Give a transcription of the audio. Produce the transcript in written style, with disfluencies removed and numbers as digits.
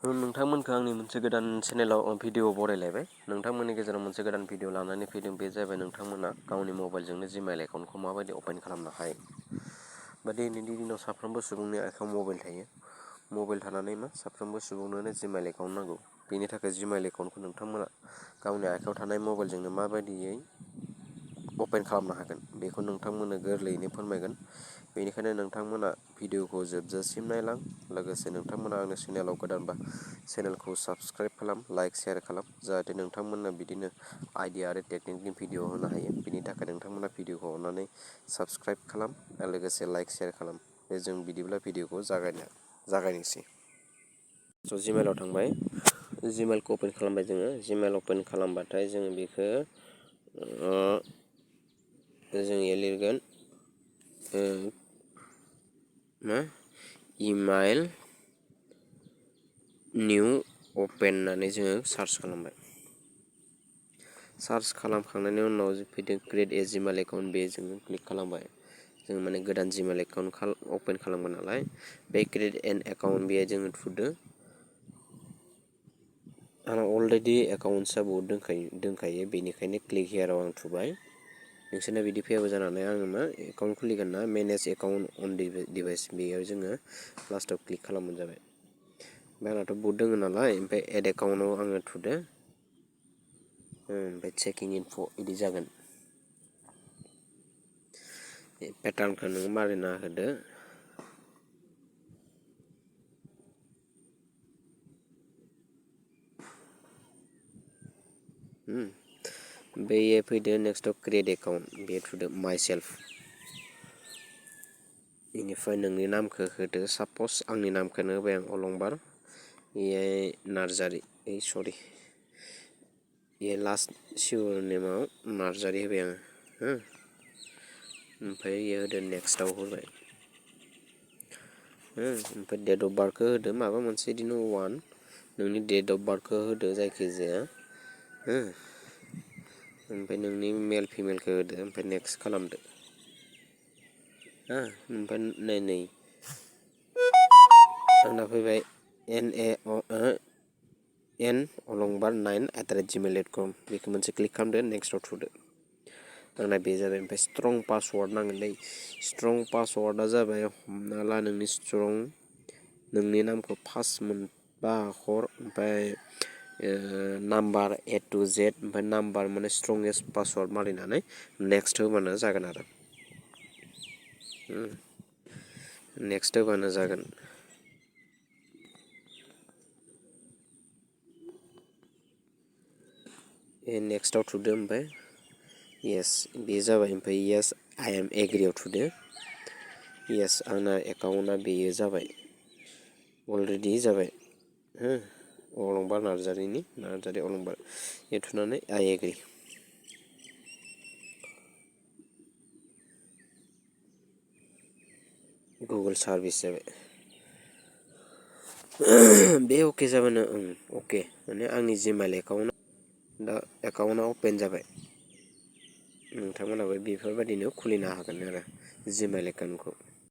नोंथांमोनखौ आंनि मोनसे गोदान चेनेलाव भिडिअ बरायलायबाय। नोंथांमोननि गेजेराव मोनसे गोदान भिडिअ लानानै फैदों, बे जाबाय नोंथांमोना गावनि मबाइलजोंनो जिमेल एकाउन्टखौ माबायदि अपेन खालामनो हायो। दिनैनि दिनाव साफ्रोमबो सुबुंनि आखायाव मबाइल थायो। मबाइल थानानै साफ्रोमबो सुबुंनोनो जिमेल एकाउन्ट नांगौ। बेनि थाखाय जिमेल एकाउन्टखौ नोंथांमोना गावनि आखायाव थानाय मबाइलजोंनो माबायदियै अपेन खालामनो हागोन, बेखौ नोंथांमोननो गोरलैयैनो फोरमायगोन। बेनिखायनो नोंथांमोना भिडिअखौ जोबजासिम नायलां। लोगोसे नोंथांमोना आंनि चेनेलाव गोदानबा चेनेलखौ साबस्क्राइब खालाम, लाइक, शेयार खालाम, जाहाथे नोंथांमोननो बिदिनो आइडिया आरो टेकनिकनि भिडिअ होनो हायो। बेनि थाखाय नोंथांमोना भिडिअखौ अननानै साबस्क्राइब खालाम, लोगोसे लाइक, शेयार खालाम। जों बिदिब्ला भिडिअखौ जागायनोसै। जिमेलाव थांबाय, जिमेलखौ अपेन खालामबाय जोङो। जिमेल अपेन खालामबाथाय जोङो बेखौ जों लिरगोन इमेल निउ अपेन होननानै जोङो सार्च खालामबाय। सार्च खालामखांनायनि उनाव फैदों क्रिएट ए जिमेल एकाउन्ट, बे जोङो क्लिक खालामबाय। जों गोदान जिमेल एकाउन्ट अपेन खालामगोन नालाय, बे क्रिएट एन एकाउन्ट बेहाय जोङो थुदो। आंना अलरेडि एकाउन्टसा बहुद दंखायो, बेनिखायनो क्लिक हियाराव आं थुबाय। नोंसोरना बिदि फैयाबो जानानै आङो एकाउन्ट खुलिगोन ना, मेनेज एकाउन्ट अन डिभाइस, बेयाव जोङो लास्टाव क्लिक खालामबानो जाबाय। ओमफ्राय आंनाथ' बहुद दङ नालाय, ओमफ्राय एड एकाउन्टआव आङो थुदो। ओमफ्राय चेकिं इनफ' बिदि जागोन। पेटार्नखौ नोङो मारिना होदो। बेयो फैदो नेक्स्टआव क्रिएट एकाउन्ट, बे थुदो माइ सेल्फ। बेनिफ्राय नोंनि नामखौ होदो। सापस आंनि नामखौनो होबाय आं अलंबार, बेहाय नार्जारि, बे लास्ट सिअर नेमाव नार्जारि होबाय आङो। ओमफ्राय बेयो होदो नेक्स्टआव होबाय। ओमफ्राय डेट अफ बार्थखौ होदो, माबा मोनसे बिदिनो 1, नोंनि डेट अफ बार्थखौ होदो जायखिजाया। ओमफ्राय नोंनि मेल फिमेलखौ होदो, ओमफ्राय नेक्स्ट खालामदो। ओमफ्राय नै आंना फैबाय n अलंबार 9@gmail.com, बेखौ मोनसे क्लिक खालामदो, नेक्स्टआव थुदो। आंना बे जाबाय। ओमफ्राय स्ट्रं पासवार्ड नांगोनलै। स्ट्रं पासवार्डआ जाबाय, हमना ला नोंनि नामखौ फार्स्ट मोनबा आखर, ओमफ्राय नाम्बार A to Z, ओमफ्राय नाम्बार स्ट्रंगेस्ट पासवार्ड मारिनानै नेक्स्ट होबानो जागोन आरो। नेक्स्ट होबानो जागोन। नेक्स्टआव थुदो, ओमफ्राय येस, बे जाबाय। ओमफ्राय येस आइ एम एग्रियाव थुदो। येस, आंना एकाउन्टआ बेयो जाबाय, अलरेडि जाबाय। अलंबार नार्जारि अलंबार, बे थुनानै आइ एग्रि। गुगोल सार्भिस जाबाय। बे अके जाबानो अके, आंनि जिमेल एकाउन्टआ अपेन जाबाय। नोंथांमोनाबो बेफोरबायदिनो खुलिनो हागोन आरो जिमेल एकाउन्टखौ।